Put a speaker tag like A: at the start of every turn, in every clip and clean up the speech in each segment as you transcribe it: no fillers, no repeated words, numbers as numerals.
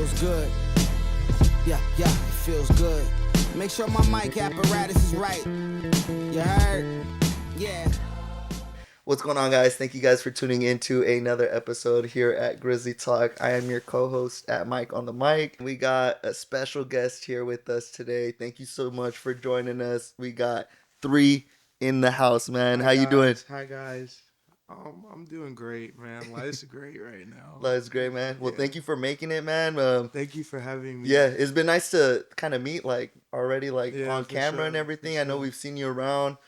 A: feels good. Yeah, it feels good. Make sure my mic apparatus is right. You heard? Yeah.
B: What's going on, guys? Thank you guys for tuning in to another episode here at Grizzly Talk. I am your co-host at Mike on the mic. We got a special guest here with us today. Thank you so much for joining us. We got 3 in the house, man. How you doing?
C: Hi guys. I'm doing great, man. Life's great right now.
B: Life's great, man. Well, thank you for making it, man.
C: Thank you for having me.
B: Yeah, it's been nice to kind of meet already
C: Yeah,
B: on
C: for
B: camera
C: sure,
B: and everything.
C: for
B: I know
C: sure.
B: we've seen you around,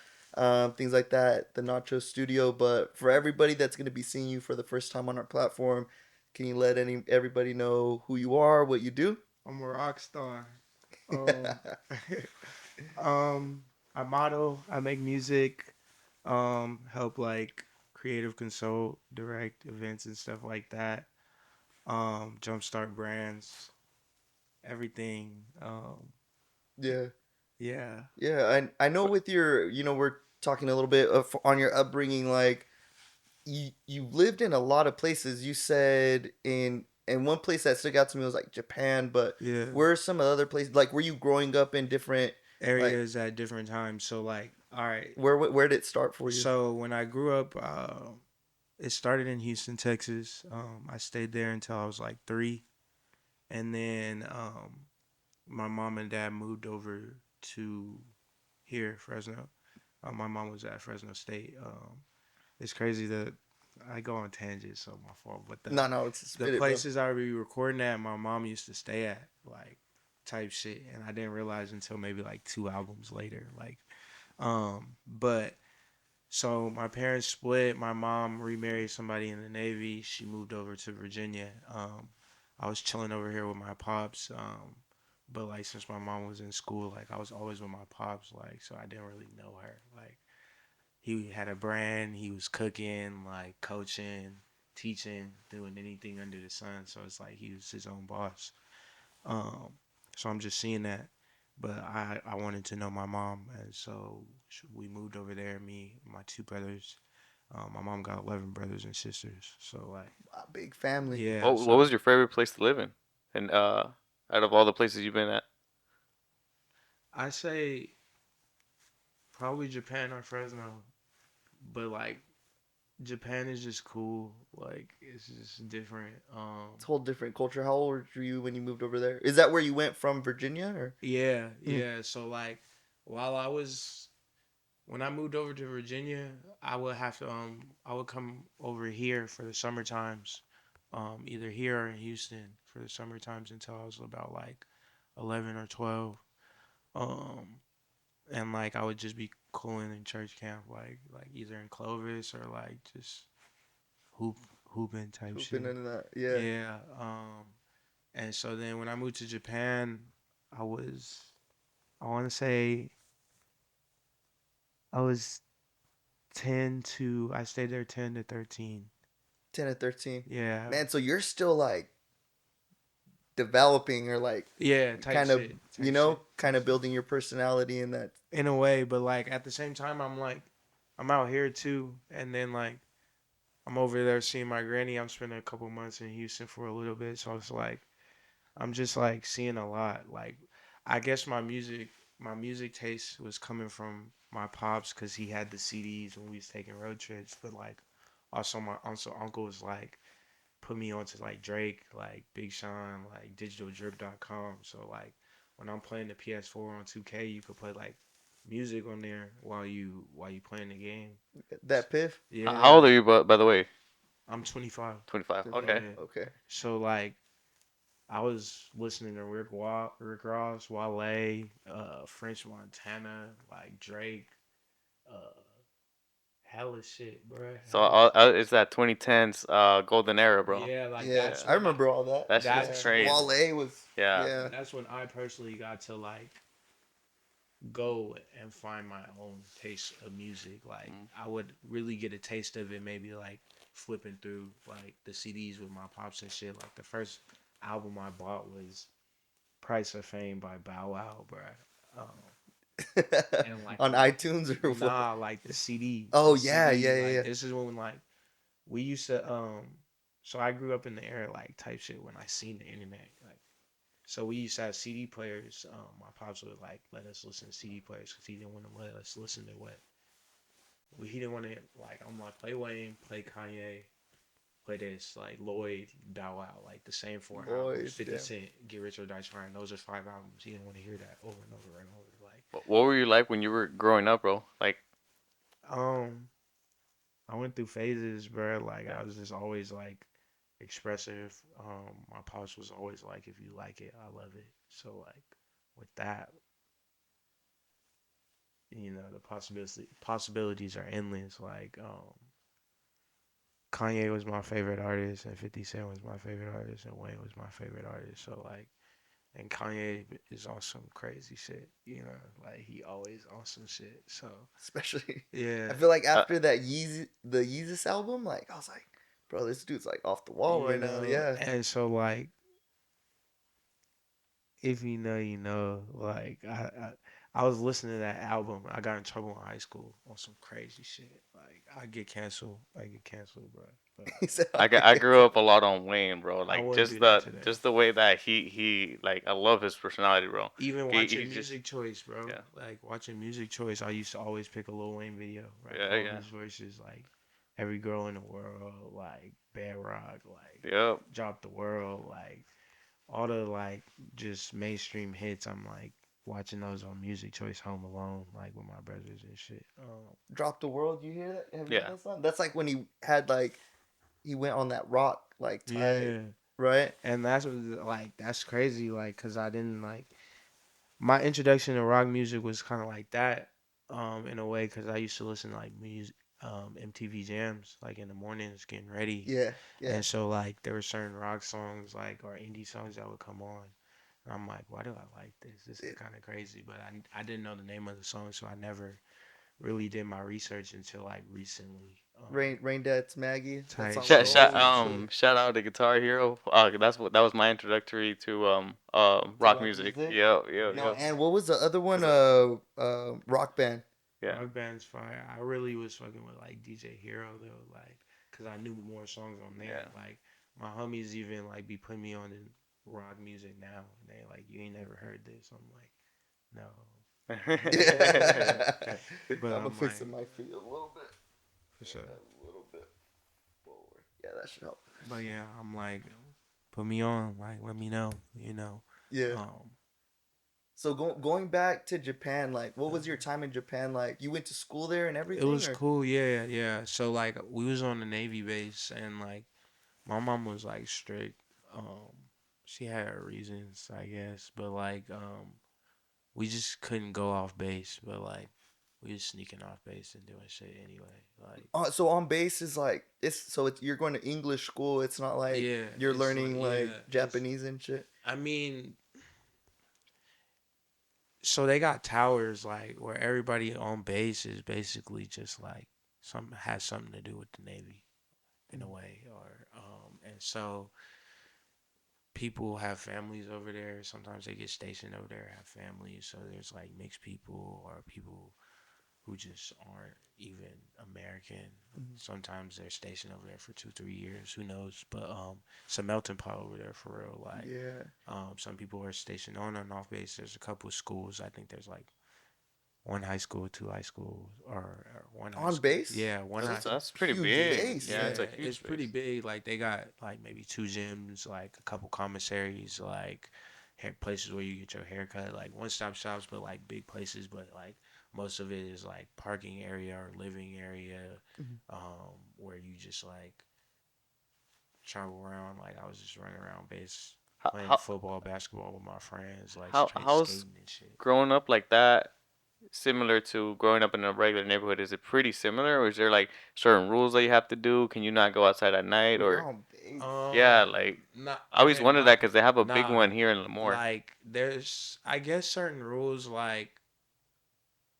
B: things like that, the Nacho Studio. But for everybody that's going to be seeing you for the first time on our platform, can you let everybody know who you are, what you do?
C: I'm a rock star. Um, I model. I make music. Help like creative consult, direct events and stuff like that. Jumpstart brands, everything.
B: Yeah.
C: Yeah.
B: Yeah, I know with your, we're talking a little bit on your upbringing, like you lived in a lot of places. You said in one place that stuck out to me was like Japan, but
C: Yeah.
B: where are some other places? Like, were you growing up in different
C: Areas at different times. So like, all right.
B: Where did it start for you?
C: So when I grew up, it started in Houston, Texas. I stayed there until I was like 3, and then my mom and dad moved over to here, Fresno. My mom was at Fresno State. It's crazy that I go on tangents, so my fault. But
B: No, it's
C: the places I would be recording at, my mom used to stay at, like type shit, and I didn't realize until maybe like 2 albums later, like, but. So my parents split. My mom remarried somebody in the Navy. She moved over to Virginia. I was chilling over here with my pops. But like since my mom was in school, like I was always with my pops. Like so I didn't really know her. Like he had a brand. He was cooking, like coaching, teaching, doing anything under the sun. So it's like he was his own boss. Um, so I'm just seeing that. But I wanted to know my mom, and so we moved over there. Me, my 2 brothers. My mom got 11 brothers and sisters. So like,
B: a big family.
C: yeah.
D: What was your favorite place to live in? And out of all the places you've been at?
C: I say probably Japan or Fresno, but like Japan is just cool. Like it's just different.
B: It's a whole different culture. How old were you when you moved over there? Is that where you went from, Virginia, or?
C: Yeah, yeah. So like, while I was when I moved over to Virginia, I would have to I would come over here for the summer times, either here or in Houston for the summer times until I was about like 11 or 12. Um, and like I would just be cooling in church camp, like either in Clovis or like just hooping type shit.
B: Hooping into that, yeah.
C: Yeah. And so then when I moved to Japan, I was I want to say I was 10 to I stayed there 10 to 13.
B: 10 to 13.
C: Yeah.
B: Man, so you're still like developing or like
C: Yeah, type
B: kind of
C: shit, type
B: you know
C: shit.
B: kind of building your personality in that.
C: In a way, but like at the same time I'm like I'm out here too, and then like I'm over there seeing my granny. I'm spending a couple months in Houston for a little bit, so it's like I'm just like seeing a lot. Like I guess my music taste was coming from my pops because he had the CDs when we was taking road trips, but like also my uncle was like put me onto like Drake, like Big Sean, like digitaldrip.com. So like when I'm playing the PS4 on 2K, you could play like music on there while you playing the game.
B: That piff.
C: Yeah.
D: How old are you, by the way?
C: I'm 25.
D: 25.
B: Yeah.
D: Okay.
C: Yeah.
B: Okay.
C: So like I was listening to Rick Ross, Wale, French Montana, like Drake, uh, hella shit, bro.
D: So it's that 2010s golden era, bro.
C: Yeah, like
B: Yeah,
C: that's
B: I
C: when
B: remember all that.
D: That
B: Yeah.
D: shit's crazy.
B: Wale was.
D: Yeah.
B: Yeah.
C: that's when I personally got to like go and find my own taste of music. Like I would really get a taste of it maybe like flipping through like the CDs with my pops and shit. Like the first album I bought was Price of Fame by Bow Wow, bro. And like
B: On iTunes or what?
C: nah, like the CD.
B: Oh,
C: the
B: yeah,
C: CD,
B: yeah,
C: like,
B: yeah.
C: This is when like we used to so I grew up in the era like type shit when I seen the internet. Like So we used to have CD players. My pops would like let us listen to CD players because he didn't want to let us listen to what he didn't want to like. I'm like play Wayne, play Kanye, play this like Lloyd, Bow Wow, like the same four albums.
B: Lloyd,
C: 50
B: damn.
C: Cent, Get Rich or Die Trying. Those are 5 albums. He didn't want to hear that over and over and over. Like
D: What were you like when you were growing up, bro? Like,
C: um, I went through phases, bro. Like
D: yeah.
C: I was just always like expressive. My pops was always like, if you like it, I love it. So like with that, the possibilities are endless. Like Kanye was my favorite artist, and 50 Cent was my favorite artist, and Wayne was my favorite artist. So like, and Kanye is on some crazy shit. Like he always on some shit. So
B: Especially,
C: yeah,
B: I feel like
D: Uh,
B: after that the Yeezus album, like I was like, bro, this dude's like off the wall right now. Yeah.
C: and so like if you know, you know. Like I was listening to that album. I got in trouble in high school on some crazy shit. Like I get canceled. Bro. But
B: He said,
D: I,
B: I'll
D: I
B: get
D: grew up a lot on Wayne, bro.
C: I
D: Like
C: wouldn't do that today.
D: just the way that he like I love his personality, bro.
C: Even
D: He
C: watching
D: just
C: Music Choice, bro.
D: yeah
C: Like watching Music Choice, I used to always pick a Lil Wayne video, right?
D: yeah
C: All
D: yeah
C: his verses, like Every Girl in the World, like Bedrock, like
D: yep.
C: Drop the World, like all the like just mainstream hits. I'm like watching those on Music Choice Home Alone, like with my brothers and shit.
B: Drop the World. You hear that? Have you heard
D: Yeah.
B: that song? That's like when he had like he went on that rock like type,
C: Yeah,
B: right?
C: and that's crazy, like, cause I didn't like my introduction to rock music was kind of like that, in a way, cause I used to listen to like music, MTV jams, like in the mornings getting ready,
B: Yeah, yeah.
C: and so like there were certain rock songs like or indie songs that would come on. And I'm like, why do I like this? This is kind of crazy, but I didn't know the name of the song, so I never really did my research until like recently.
B: Rain Dad's Maggie. That
C: Type
B: song was
C: shit,
B: old
C: type
B: too.
C: shit.
D: Shout out to Guitar Hero. That was my introductory to
B: To
D: rock
B: rock
D: music.
B: music.
D: Yep, yep,
B: No,
C: Yeah.
D: yep.
B: and what was the other one? Rock Band.
D: Yeah.
C: Rock band's fire. I really was fucking with like DJ Hero though, like, cause I knew more songs on there.
D: Yeah.
C: Like my homies even like be putting me on the rock music now, and they like, you ain't never heard this. I'm like, no,
B: Yeah.
C: but
B: I'm gonna
C: I'm
B: fix
C: like,
B: the mic for you a little bit.
C: for sure.
B: A little bit forward. Yeah, that should help.
C: But yeah, I'm like, put me on, like, let me know,
B: Yeah.
C: Um,
B: So going back to Japan, like, what was your time in Japan like? You went to school there and
C: it
B: everything,
C: was
B: or
C: cool, yeah, yeah. So like we was on the Navy base, and like my mom was like strict. Um, she had her reasons, I guess, but like we just couldn't go off base, but like we was sneaking off base and doing shit anyway. Like
B: so on base is like it's you're going to English school. It's not like
C: yeah,
B: you're
C: it's like
B: learning like
C: it's.
B: Japanese and shit.
C: I mean, so they got towers like where everybody on base is basically just like some has something to do with the Navy in a way, or and so people have families over there. Sometimes they get stationed over there, have families. So there's like mixed people or people who just aren't even American.
B: Mhm.
C: Sometimes they're stationed over there for 2-3 years. Who knows? But it's a melting pot over there for real. Like
B: Yeah.
C: some people are stationed on and off base. There's a couple of schools. I think there's like one high school, two high schools, or one high
B: On
C: school.
B: base?
C: Yeah, one
B: Oh,
C: high.
B: that's a
D: That's pretty
B: huge
D: big.
B: base.
D: Yeah,
C: Yeah,
D: it's a
C: it's
D: huge
C: pretty
D: base.
C: big. Like they got like maybe two gyms, like a couple commissaries, like places where you get your hair cut, like one stop shops, but like big places. But like most of it is like parking area or living area,
B: Mhm.
C: where you just like travel around. Like I was just running around base
D: How,
C: playing
D: how
C: football, basketball with my friends, like
D: how
C: straight
D: how's
C: skating and shit.
D: growing up like that similar to growing up in a regular neighborhood? Is it pretty similar, or is there like certain rules that you have to do? Can you not go outside at night,
B: Well, you're
D: or
B: on base.
D: yeah, like
C: Not
D: I always
C: okay.
D: wondered
C: My
D: that because they have a big
C: nah,
D: one here in Lemoore.
C: like there's I guess certain rules like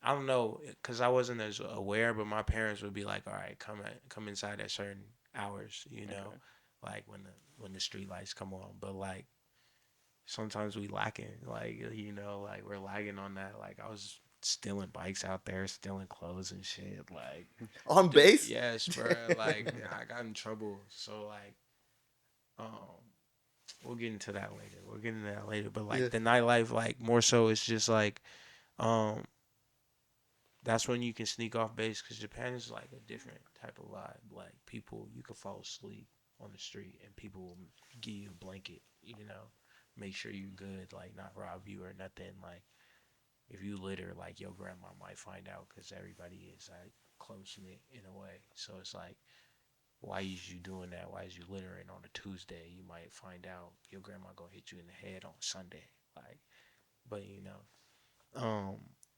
C: I don't know because I wasn't as aware, but my parents would be like, "All right, come inside at certain hours,"
D: Okay.
C: like when the street lights come on. But like sometimes we lacking, like like we're lagging on that. Like I was stealing bikes out there, stealing clothes and shit. Like
B: On base?
C: yes, bro. Like I got in trouble. So like um we'll get into that later. We'll get into that later. But
B: Yeah.
C: like the nightlife, like more so, it's just like, um, that's when you can sneak off base because Japan is like a different type of vibe. Like people, you can fall asleep on the street and people will give you a blanket, make sure you're good, like not rob you or nothing. Like if you litter, like your grandma might find out because everybody is like close knit in a way. So it's like, why is you doing that? Why is you littering on a Tuesday? You might find out your grandma gonna hit you in the head on Sunday. Like, but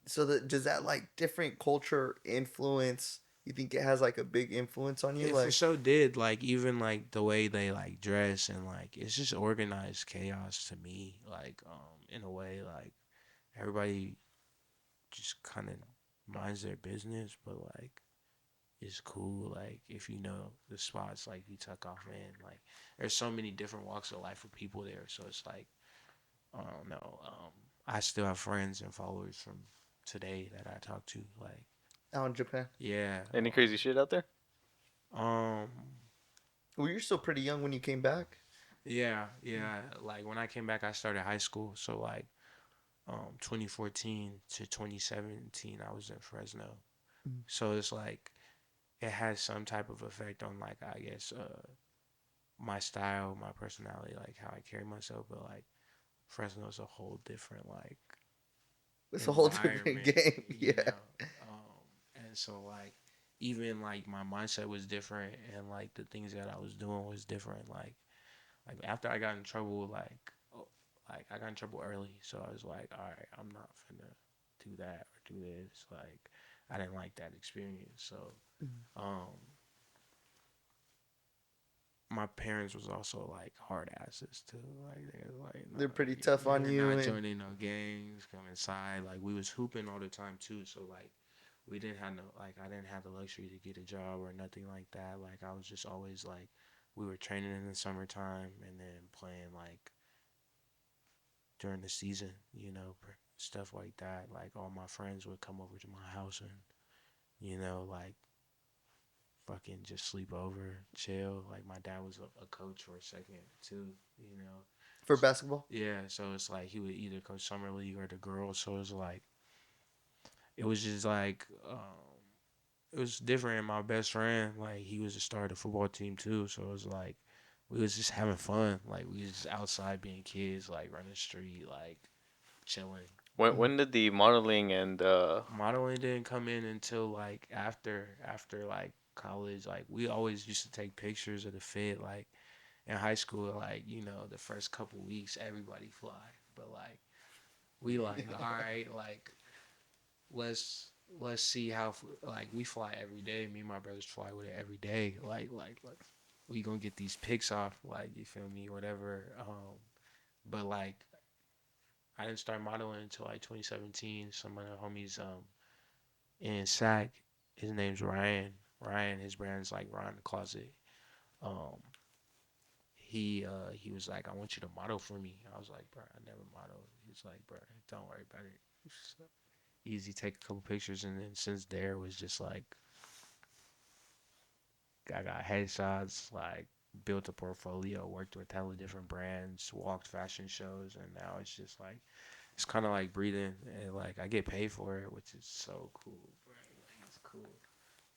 B: So does that like different culture influence? You think it has like a big influence on you?
C: it for
B: Like,
C: sure did. Like even like the way they like dress and like it's just organized chaos to me. Like in a way, like everybody just kind of minds their business, but like it's cool. Like if you know the spots, like you tuck off in. Like there's so many different walks of life for people there. So it's like I don't know. I still have friends and followers from today that I talk to. Like
B: out in Japan?
C: yeah,
D: Any crazy shit out there?
C: um,
B: Well, you're still pretty young when you came back.
C: yeah. Like when I came back, I started high school. So like 2014 to 2017, I was in Fresno.
B: Mm.
C: So it's like it has some type of effect on like I guess my style, my personality, like how I carry myself. But like Fresno's a whole different like
B: It's a whole different
C: environment,
B: game.
C: you
B: Yeah.
C: know. And so like even like my mindset was different, and like the things that I was doing was different. Like after I got in trouble, like I got in trouble early, so I was like, all right, I'm not finna do that or do this. Like I didn't like that experience, so
B: Mhm.
C: um my parents was also like hard asses too. Like they was like, no,
B: They're pretty tough on
C: you're
B: you,
C: not
B: and
C: joining no gangs. Come inside. Like we was hooping all the time too. So like we didn't have no like I didn't have the luxury to get a job or nothing like that. Like I was just always like we were training in the summertime and then playing like during the season. Stuff like that. Like all my friends would come over to my house and like fucking just sleep over, chill. Like my dad was a coach for a second too, you know.
B: for basketball.
C: Yeah, so it's like he would either coach summer league or the girls. So it's like it was just like it was different. And my best friend, like he was a star of the football team too. So it was like we was just having fun. Like we was just outside being kids, like running the street, like chilling.
D: When did the modeling and
C: Modeling didn't come in until like after like college. Like we always used to take pictures of the fit. Like in high school, like the first couple weeks, everybody fly, but like we like all right, like let's see how like we fly every day. Me and my brothers fly with it every day. Like we gonna get these pics off. Like you feel me, whatever. But like I didn't start modeling until like 2017. Some of the homies in SAC, his name's Ryan. Ryan, his brand's like Ryan the Closet. Um, he was like, I want you to model for me. I was like, bro, I never modeled. He's like, bro, don't worry about it. So easy, take a couple pictures, and then since there was just like, I got headshots, like built a portfolio, worked with hella different brands, walked fashion shows, and now it's just like it's kind of like breathing, and like I get paid for it, which is so cool, bro. Like it's cool.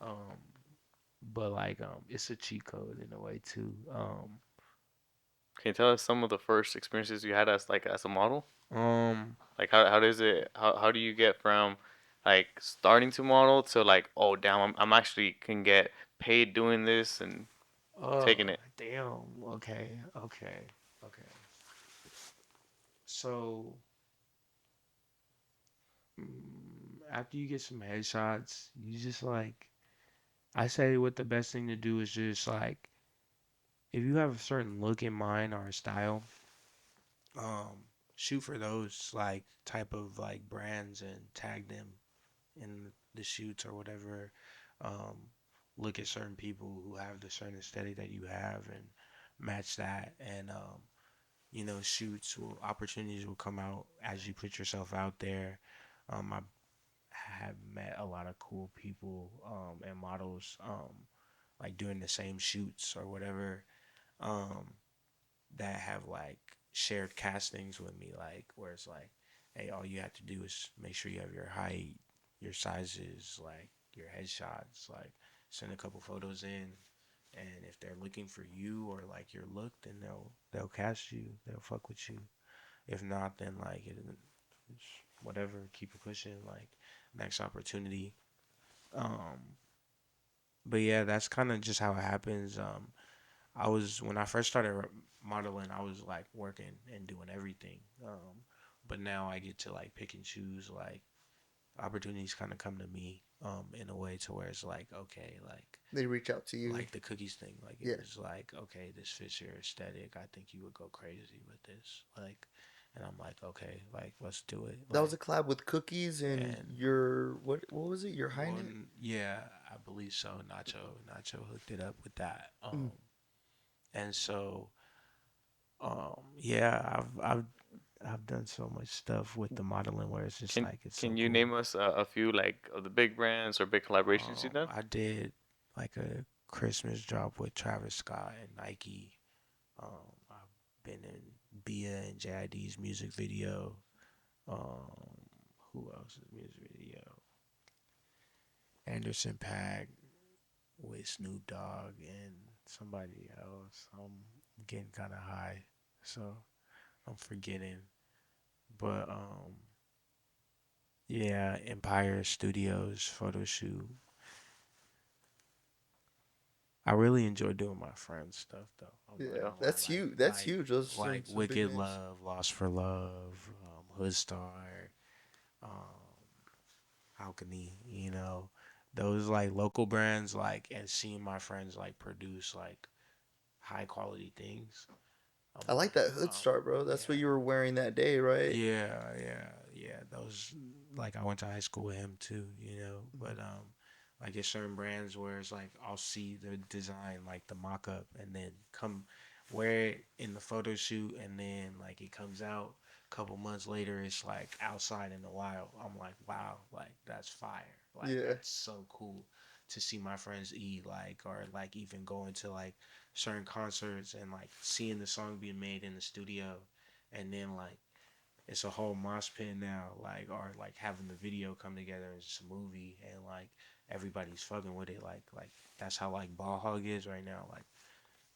C: Um, but like it's a cheat code in a way too.
D: can you tell us some of the first experiences you had as a model?
C: Um,
D: Like how does it how do you get from like starting to model to like, oh damn, I'm actually can get paid doing this and
C: oh
D: taking it?
C: damn. Okay. So after you get some headshots, you just like I say what the best thing to do is just like if you have a certain look in mind or a style, um, shoot for those like type of like brands and tag them in the shoots or whatever. Um, look at certain people who have the certain aesthetic that you have and match that and shoots will opportunities will come out as you put yourself out there. I have met a lot of cool people and models like doing the same shoots or whatever. Um, that have like shared castings with me, like where it's like, hey, all you have to do is make sure you have your height, your sizes, like your headshots, like send a couple photos in, and if they're looking for you or like your look, then they'll cast you, they'll fuck with you. If not, then like it's whatever, keep it pushing, like next opportunity. Um, but yeah, that's kind of just how it happens. I was when I first started modeling, I was like working and doing everything. But now I get to like pick and choose. Like opportunities kind of come to me in a way to where it's like okay,
B: They reach out to you.
C: like the cookies thing. Like it
B: Yeah.
C: was like okay, this fits your aesthetic. I think you would go crazy with this. Like, and I'm like okay, like let's do it.
B: That was a
C: Like
B: collab with Cookies and
C: and
B: your what was it? Your Highness?
C: one, yeah, I believe so. Nacho hooked it up with that.
B: Mm.
C: And so yeah, I've done so much stuff with the modeling where it's just
D: Can
C: like it's so
D: can you
C: cool.
D: name us a few like of the big brands or big collaborations you've done?
C: I did like a Christmas drop with Travis Scott and Nike. I've been in Bia and JID's music video. Um, who else's music video? Anderson Paak with Snoop Dogg and somebody else. I'm getting kind of high, so I'm forgetting. But yeah, Empire Studios photo shoot. I really enjoy doing my friends stuff though. I'm not
B: Yeah,
D: Yeah.
C: gonna lie,
B: that's huge. That's huge. Those are
C: like
B: some big
C: Wicked
B: names.
C: Love, Lost for Love, Hoodstar, um, Alchemy. You know, those like local brands, like and seeing my friends like produce like high quality things. I'm
B: I like
C: like,
B: that Hood
C: wow,
B: Star, bro. That's what
C: yeah.
B: you were wearing that day, right?
C: Yeah. Those like I went to high school with him too, you know. But like it's certain brands where it's like I'll see the design, like the mock up, and then come wear it in the photo shoot, and then like it comes out a couple months later, it's like outside in the wild. I'm like, wow, like that's fire. Like
B: Yeah.
C: that's so cool to see my friends eat, like or like even going to like certain concerts and like seeing the song being made in the studio, and then like it's a whole mosh pit now, like or like having the video come together as just a movie and like everybody's fucking with it, like that's how like ball hog is right now. Like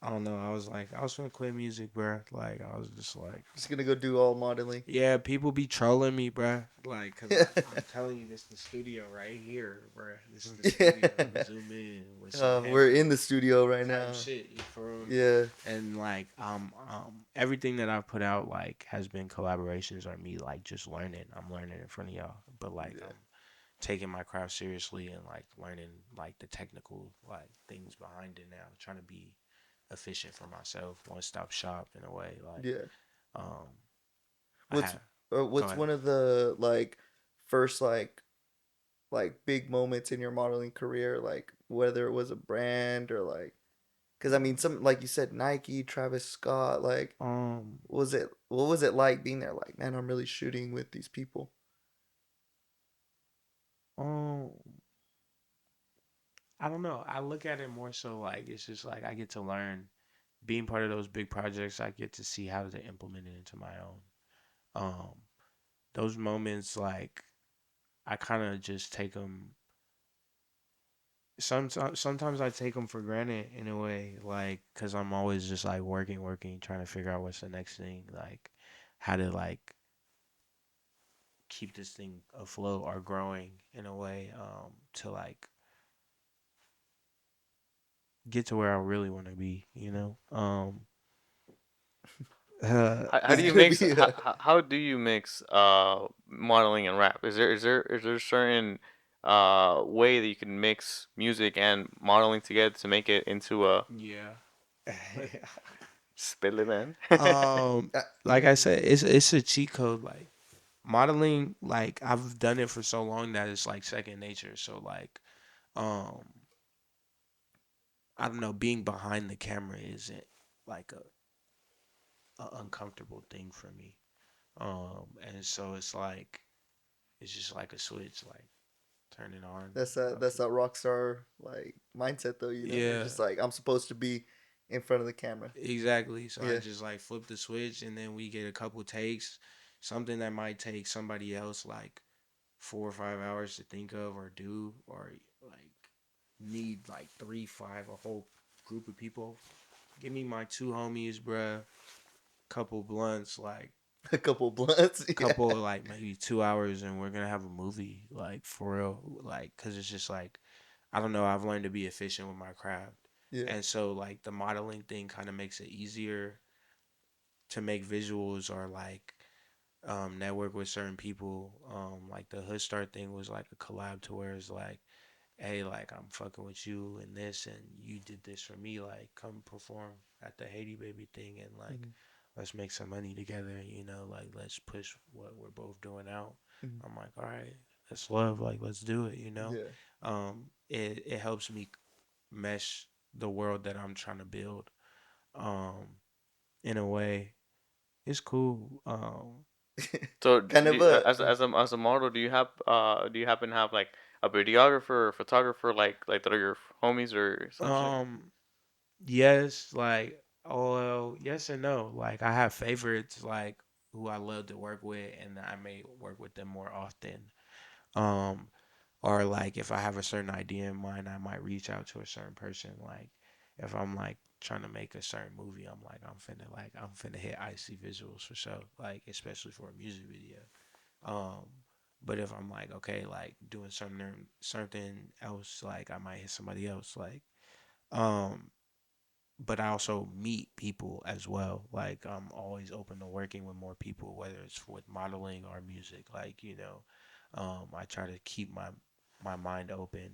C: I don't know, I was gonna quit music, bro. Like I was just like,
B: Just gonna go do all modeling.
C: yeah, people be trolling me, bruh. Like, cause I'm telling you, this is the studio right here, bruh. This is the studio. Let me zoom in with some
B: We're
C: heavy
B: in the studio right
C: type
B: now.
C: shit. You feel me?
B: Yeah.
C: And like everything that I've put out like has been collaborations or me like just learning. I'm learning in front of y'all, but like
B: Yeah.
C: I'm taking my craft seriously and like learning like the technical like things behind it now. Trying to be efficient for myself, one stop shop in a way. Like
B: Yeah.
C: um I
B: What's
C: have go
B: what's
C: ahead.
B: one of the like first like big moments in your modeling career, like whether it was a brand or like because I mean some like you said Nike, Travis Scott, like
C: Um
B: what was it like being there? Like man, I'm really shooting with these people.
C: um I don't know. I look at it more so like it's just like I get to learn being part of those big projects. I get to see how to implement it into my own. Um, those moments like I kind of just take them. Sometimes I take them for granted in a way, like because I'm always just like working, trying to figure out what's the next thing, like how to like keep this thing afloat or growing in a way, to like get to where I really want to be, you know.
D: How do
B: It's
D: you
B: gonna
D: mix?
B: be
D: How do you mix modeling and rap? Is there a certain way that you can mix music and modeling together to make it into a
C: yeah.
D: spill it, man?
C: Um,
B: uh,
C: like I said, it's a cheat code. Like modeling, like I've done it for so long that it's like second nature. So like, um, I don't know, being behind the camera isn't like a uncomfortable thing for me. And so it's like it's just like a switch, like turn it on,
B: that's
C: off
B: that
C: it.
B: rock star like mindset though, you know. You're
C: Yeah,
B: just like I'm supposed to be in front of the camera.
C: Exactly. So I
B: Yeah.
C: just like flip the switch and then we get a couple takes. Something that might take somebody else like 4 or 5 hours to think of or do, or like need like 3, 5, a whole group of people. Give me my two homies, bruh. Couple blunts, like
B: A couple blunts. Yeah.
C: couple like maybe 2 hours, and we're gonna have a movie, like for real. Like, cause it's just like I don't know. I've learned to be efficient with my craft,
B: Yeah.
C: and so like the modeling thing kind of makes it easier to make visuals or like network with certain people. Like the Hood Start thing was like a collab to where it's like, hey, like I'm fucking with you and this, and you did this for me. Like, come perform at the Haiti Baby thing, and like,
B: Mhm.
C: let's make some money together. Like let's push what we're both doing out.
B: Mhm.
C: I'm like, all right, that's love. Like, let's do it.
B: Yeah.
C: It helps me mesh the world that I'm trying to build. Um, in a way, it's cool.
D: So
B: Kind of a
D: as a model, do you happen to have like a videographer or photographer like that are your homies or some shit?
C: Um, yes, like oh well, yes and no. Like I have favorites like who I love to work with and I may work with them more often. Um, or like if I have a certain idea in mind, I might reach out to a certain person. Like if I'm like trying to make a certain movie, I'm finna hit icy visuals for sure. Like especially for a music video. Um, but if I'm like okay, like doing something else, like I might hit somebody else. Um, but I also meet people as well. Like I'm always open to working with more people, whether it's with modeling or music. I try to keep my mind open,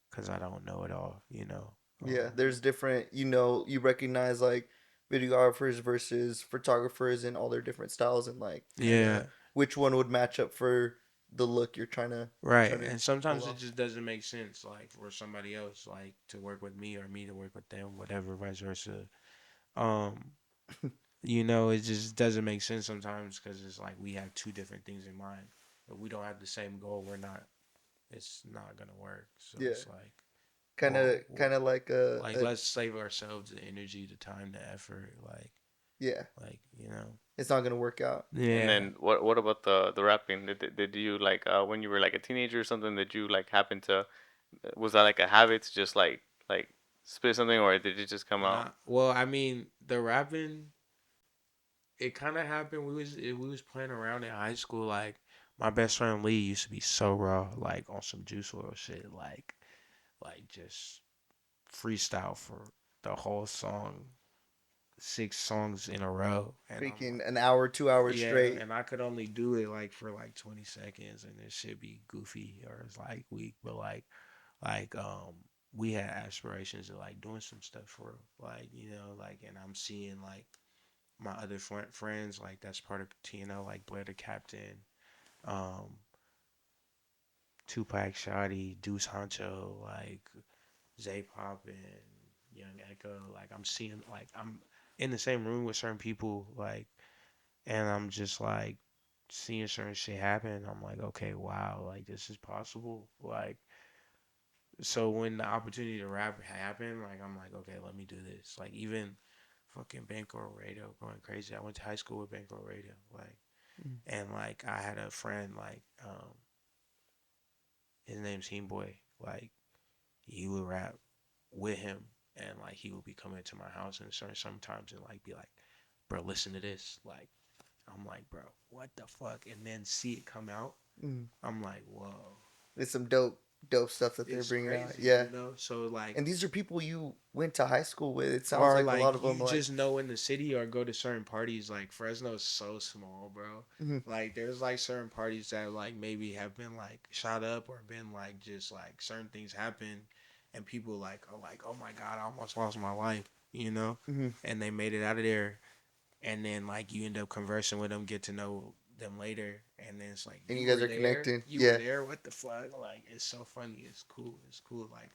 C: because I don't know it all.
B: yeah.
C: Um,
B: There's different. You recognize like videographers versus photographers and all their different styles and like kind of
C: yeah,
B: which one would match up for the look you're trying to
C: right.
B: trying to
C: And
B: pull
C: sometimes it
B: off.
C: just doesn't make sense, like for somebody else, like to work with me or me to work with them, whatever, vice versa. Um, it just doesn't make sense sometimes because it's like we have two different things in mind. If we don't have the same goal, it's not gonna work. So
B: Yeah.
C: it's like,
B: Kind of like
C: like let's save ourselves the energy, the time, the effort.
B: yeah.
C: Like.
B: It's not gonna work out.
D: And
C: Yeah.
D: then what about the rapping? Did you like when you were like a teenager or something? Did you like happen to was that like a habit to just like spit something or did it just come out?
C: Not well. I mean, the rapping. It kind of happened. We was playing around in high school. Like my best friend Lee used to be so raw, like on some Juice WRLD shit, like just freestyle for the whole song, 6 songs in a row, and I'm
B: Freaking
C: like,
B: an hour, 2 hours
C: yeah,
B: straight.
C: and I could only do it like for like 20 seconds, and it should be goofy or it's like weak, but like we had aspirations of like doing some stuff for and I'm seeing like my other friends like that's part of TNO like Blair the Captain, um, Tupac Shotty, Deuce Honcho, like Zay Pop and Young Echo. Like I'm seeing like I'm in the same room with certain people like and I'm just like seeing certain shit happen. I'm like, okay, wow, like this is possible. Like so when the opportunity to rap happened, like I'm like, okay, let me do this. Like even fucking Bankroll Radio going crazy. I went to high school with Bankroll Radio, like,
B: Mm.
C: and like I had a friend like his name's Heme Boy. Like he would rap with him, and like he would be coming to my house and sometimes and like be like, bro, listen to this. Like I'm like, bro, what the fuck? And then see it come out.
B: Mm.
C: I'm like, whoa,
B: It's some dope stuff that they're
C: it's
B: bringing out.
C: crazy,
B: Yeah.
C: So like
B: And these are people you went to high school with. It sounds
C: or
B: like a lot
C: like
B: of them
C: you
B: like
C: just know in the city or go to certain parties. Like Fresno's so small, bro.
B: Mhm.
C: Like there's like certain parties that like maybe have been like shot up or been like just like certain things happen, and people like are like, oh my god, I almost lost my life.
B: Mhm.
C: And they made it out of there, and then like you end up conversing with them, get to know them later, and then it's like
B: And
C: you
B: you guys
C: were
B: are
C: there,
B: connecting.
C: you were
B: Yeah.
C: there. What the fuck? Like it's so funny. It's cool. Like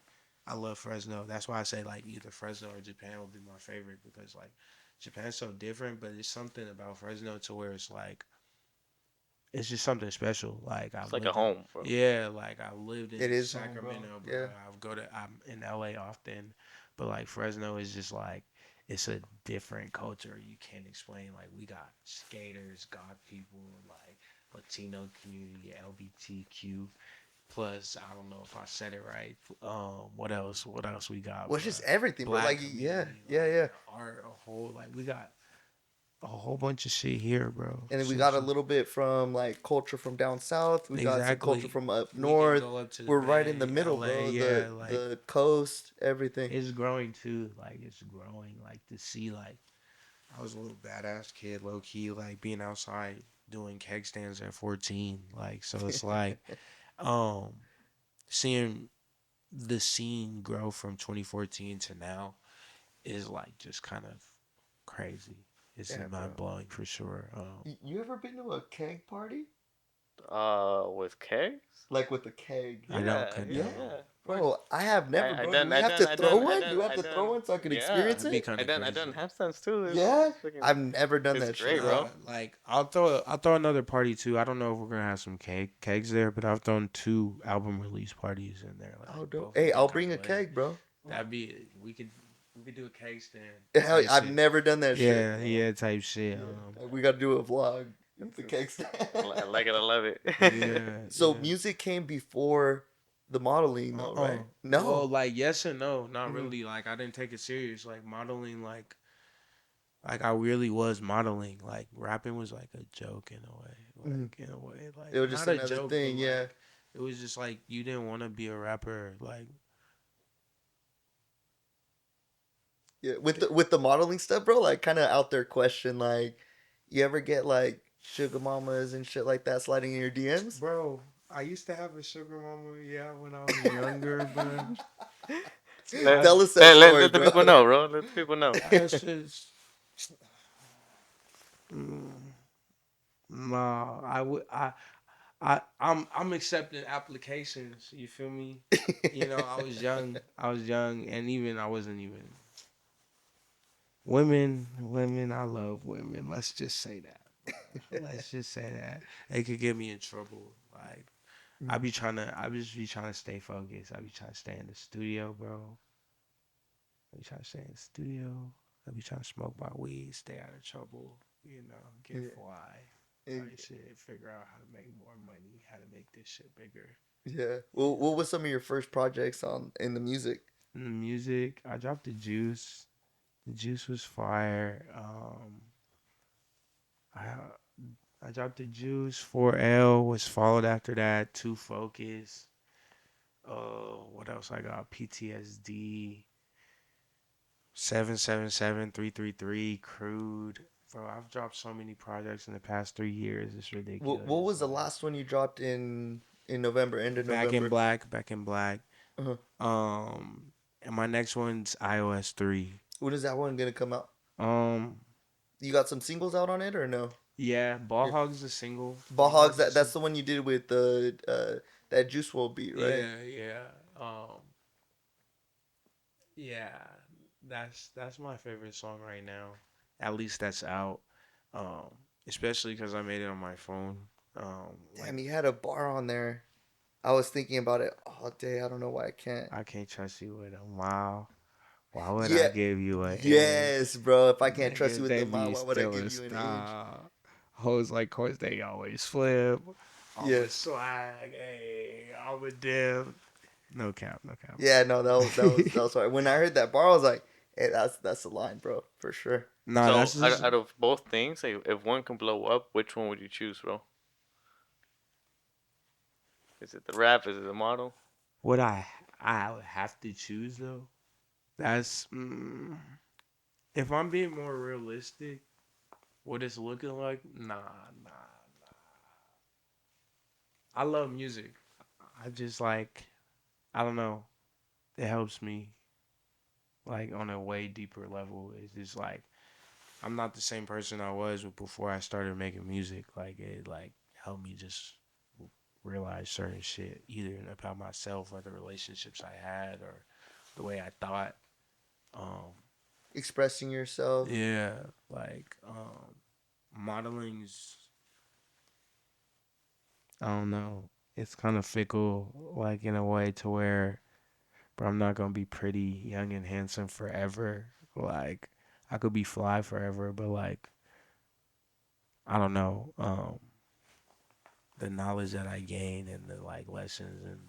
C: I love Fresno. That's why I say like either Fresno or Japan will be my favorite because like Japan's so different, but it's something about Fresno to where it's like it's just something special. Like
D: It's
C: I've
D: like a
C: lived in
D: home, bro.
C: yeah, like I lived
B: It
C: in
B: is home, bro.
C: Sacramento, bro.
B: Yeah.
C: I'm in LA often. But like Fresno is just like it's a different culture. You can't explain. Like we got skaters, goth people, like Latino community, LGBTQ. Plus, I don't know if I said it right. What else? What else we got,
B: Well, it's
C: bro?
B: just everything, bro.
C: Black
B: Like, yeah,
C: community,
B: yeah,
C: like
B: yeah.
C: art, a whole like we got a whole bunch of shit here, bro.
B: And then we
C: So,
B: got a little bit from like culture from down south. We got some culture
C: exactly.
B: from up
C: We can
B: north.
C: go up to the
B: We're right in the
C: Bay,
B: middle,
C: LA,
B: bro.
C: yeah,
B: The
C: like
B: the coast, everything.
C: it's growing too. Like it's growing. Like to see like I was a little badass kid, low key, like being outside doing keg stands at 14. Like so it's like um seeing the scene grow from 2014 to now is like just kind of crazy. It's
B: Yeah,
C: mind
B: bro.
C: blowing for sure.
B: You ever been to a keg party?
D: With kegs?
B: Like with a keg?
C: I don't
D: Yeah, yeah,
B: Yeah.
C: condone.
D: yeah. Of course.
B: Bro, I have never,
D: I
B: bro. Do
D: done,
B: we
D: I
B: have
D: done,
B: to
D: I
B: throw
D: done, I
B: one? Do
D: done,
B: we have
D: I
B: to throw
D: done.
B: one so I can
D: Yeah,
B: experience
C: That'd be
B: it?
C: kind
D: I
C: of
D: done,
C: crazy.
D: I done handstands too.
B: Yeah?
D: Freaking,
B: I've never done
D: it's
B: that
D: great,
B: shit.
D: bro.
C: Like I'll throw another party too. I don't know if we're gonna have some kegs there, but I've thrown 2 album release parties in there. Like
B: Oh, dope.
C: both
B: Hey,
C: have been
B: I'll
C: kind
B: bring
C: of
B: a
C: lit.
B: keg, bro.
C: That'd be we could do a keg stand
B: Hell,
C: type
B: I've
C: shit.
B: never done that shit.
C: Yeah, yeah, type shit.
B: Yeah. We got to do a vlog with the keg stand.
D: I like it. I love it.
C: Yeah,
B: So
C: yeah.
B: music came before the modeling, though, right?
C: Well,
B: No.
C: like yes and no, not
B: Mhm.
C: really. Like I didn't take it serious. Like modeling, like I really was modeling. Like rapping was like a joke in a way.
B: Mhm.
C: Like in a way,
B: It
C: like
B: was just
C: not a
B: another
C: joke, but
B: thing, yeah.
C: like it was just like you didn't want to be a rapper. Like
B: Yeah, with the modeling stuff, bro. Like, kind of out there question, like, you ever get like sugar mamas and shit like that sliding in your DMs?
C: bro, I used to have a sugar mama. Yeah, when I was younger, but I
B: Tell us that story,
D: Let the
B: bro.
D: people know, bro. Let the people know.
C: that's just. Mm, nah, I'm accepting applications. You feel me? You know, I was young. I was young, and even I wasn't even women. I love women. Let's just say that. Let's just say that they could get me in trouble. Like I just be trying to stay focused. I be trying to stay in the studio, bro. I be trying to stay in the studio. I be trying to smoke my weed, stay out of trouble. You know, get
B: Yeah.
C: fly.
B: Yeah.
C: Type shit. Figure out how to make more money. How to make this shit bigger.
B: Yeah. Well, what was some of your first projects on in the music?
C: In the music, I dropped the juice. The juice was fire. I I dropped the juice. 4L was followed after that. Too Focus. What else I got? PTSD. 777 333 Crude. Bro, I've dropped so many projects in the past 3 years. It's
B: What
C: ridiculous.
B: was the
C: Like
B: last one you dropped in November, end of
C: Back in
B: November?
C: Black, Back in Black.
B: Uh-huh.
C: And my next one's iOS 3.
B: When is that one gonna come out?
C: Um,
B: You got some singles out on it or no?
C: yeah, Ball
B: Yeah.
C: Hog's a single.
B: Ball Hogs. That's the one you did with the that Juice WRLD beat, right?
C: Yeah, yeah. Yeah. That's my favorite song right now. At least that's out. Um, Especially because I made it on my phone.
B: Damn, you had a bar on there. I was thinking about it all day. I don't know why I can't.
C: I can't trust you with a mile. Why would I
B: Yeah.
C: give you an inch?
B: Yes, bro. If I can't trust you
C: Niggas,
B: with
C: they
B: the mile,
C: be
B: why would I
C: still
B: give
C: in
B: you an inch?
C: style. Hoes like course they always flip. I'm
B: Yeah.
C: a swag, hey, I'm a dip. No cap, no cap.
B: Yeah, no, that was right. When I heard that bar, I was like, hey, that's the line, bro, for sure.
C: Nah,
D: So
C: that's just
D: out of both things, like, if one can blow up, which one would you choose, bro? Is it the rap? Is it the model?
C: what I would have to choose though. That's if I'm being more realistic, what it's looking like. Nah. I love music. I just like I don't know. It helps me like on a way deeper level. It's just like I'm not the same person I was before I started making music. Like it like helped me just realize certain shit either about myself or the relationships I had or the way I thought. Um
B: Expressing yourself.
C: yeah, like modeling's I don't know. It's kind of fickle like in a way to where but I'm not gonna be pretty, young, and handsome forever. Like, I could be fly forever, but like, I don't know. The knowledge that I gain and the like lessons and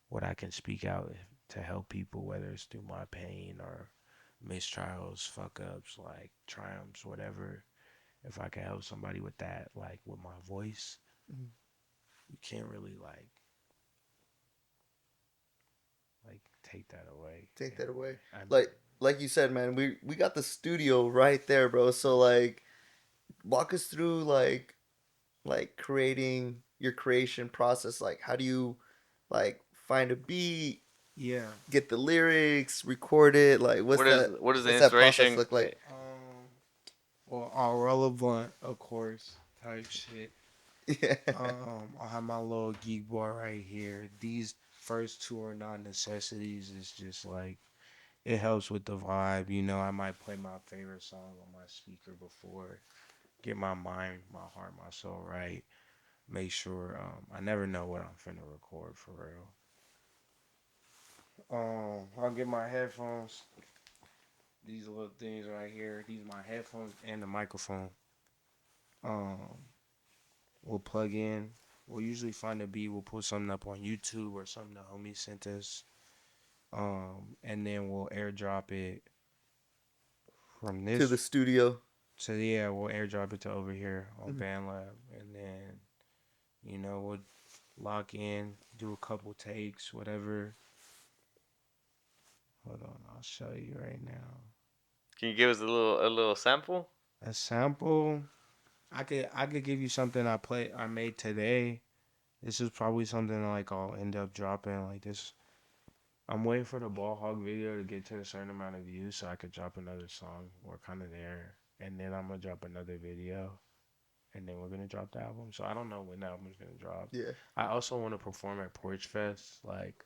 C: what I can speak out to help people, whether it's through my pain or mistrials, fuck ups, like triumphs, whatever. If I can help somebody with that, like with my voice,
B: Mhm.
C: you can't really like take that away.
B: Take
C: In
B: that
C: a way.
B: away.
C: I mean,
B: Like you said, man, we got the studio right there, bro. So like walk us through like creating your creation process. Like how do you like find a beat,
C: yeah.
B: get the lyrics, record it? Like
D: What is the
B: what's that process
D: inspiration?
B: look like?
C: Well, all relevant, of course, type shit.
B: Yeah.
C: I have my little geek boy right here. These first two are not necessities. It's just like it helps with the vibe. You know, I might play my favorite song on my speaker before, get my mind, my heart, my soul right. Make sure I never know what I'm finna record for real. I'll get my headphones. These little things right here. These are my headphones and the microphone. Um, we'll plug in. We'll usually find a beat. We'll put something up on YouTube or something the homie sent us. And then we'll airdrop it from
B: To the
C: this.
B: studio.
C: So yeah, we'll airdrop it to over here on
B: Mhm.
C: BandLab, and then we'll lock in, do a couple takes, whatever. Hold on, I'll show you right now.
D: Can you give us a little sample?
C: A sample. I could give you something I made today. This is probably something like I'll end up dropping like this. I'm waiting for the ball hog video to get to a certain amount of views so I could drop another song. We're kind of there, and then I'm gonna drop another video, and then we're gonna drop the album. So I don't know when the album's gonna drop.
B: Yeah.
C: I also want to perform at Porch Fest, like,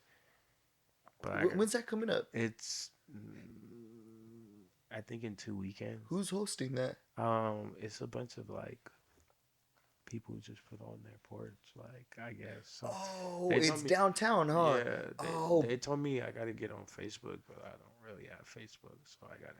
C: but I got,
B: When's that coming up?
C: it's I think in 2 weekends.
B: Who's hosting that?
C: It's a bunch of like people who just put on their porch, like I guess. So
B: Oh,
C: they told
B: it's
C: me,
B: downtown, huh?
C: yeah,
B: Oh,
C: they told me I gotta get on Facebook, but I don't really have Facebook, so I gotta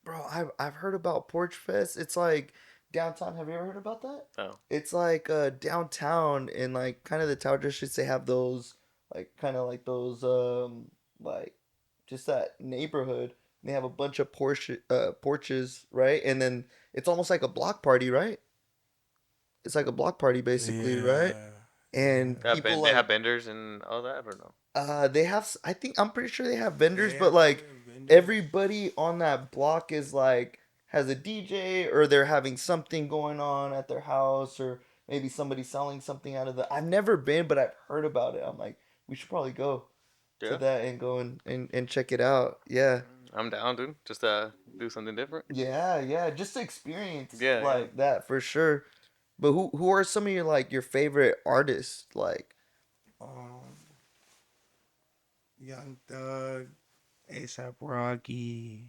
B: bro, I've heard about Porch Fest. It's like downtown. Have you ever heard about that?
D: Oh,
B: It's like downtown in like kind of the tower districts. They have those like kind of like those like just that neighborhood. They have a bunch of porches, right? And then it's almost like a block party, right? It's like a block party basically, right?
C: Yeah,
B: And
C: yeah.
B: people
D: they have
B: like
D: vendors and all that, or no?
B: they have I think I'm pretty sure they have vendors,
C: They
B: but
C: have
B: like
C: vendors.
B: everybody on that block is like has a DJ or they're having something going on at their house or maybe somebody selling something out of the I've never been but I've heard about it. I'm like we should probably go to
D: Yeah,
B: that and go and check it out. Yeah.
D: I'm down, dude. Just do something different.
B: Yeah, yeah, just to experience
D: Yeah, yeah.
B: like that for sure. But who are some of your like your favorite artists like
C: Um, Young Thug, ASAP Rocky,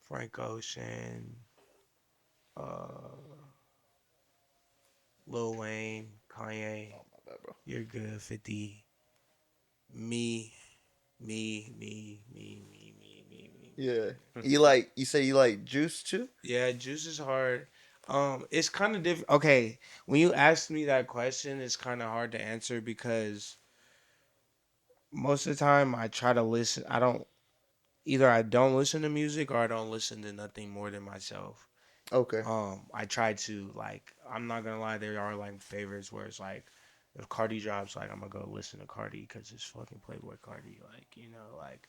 C: Frank Ocean, uh, Lil Wayne, Kanye.
B: oh my bad, bro.
C: You're good, 50. Me, me.
B: Yeah.
D: Mhm.
B: You say you like Juice too?
C: Yeah, Juice is hard. It's kind of different. Okay, when you asked me that question, it's kind of hard to answer because most of the time I try to listen. I don't listen to music or I don't listen to nothing more than myself.
B: Okay.
C: I try to like. I'm not gonna lie. There are like favorites where it's like, if Cardi drops, like I'm gonna go listen to Cardi because it's fucking Playboy Cardi. Like like,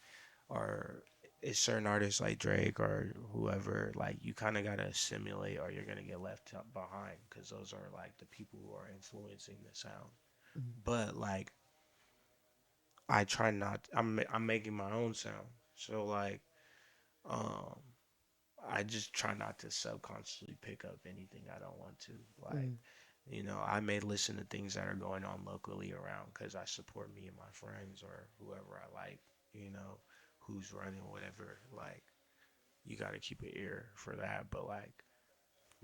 C: or it's certain artists like Drake or whoever. Like you kind of gotta assimilate or you're gonna get left behind because those are like the people who are influencing the sound. But like, I try not. I'm making my own sound. So like, um, I just try not to subconsciously pick up anything I don't want to. Like,
B: Mm.
C: I may listen to things that are going on locally around because I support me and my friends or whoever I like, who's running whatever. Like, you got to keep an ear for that. But, like,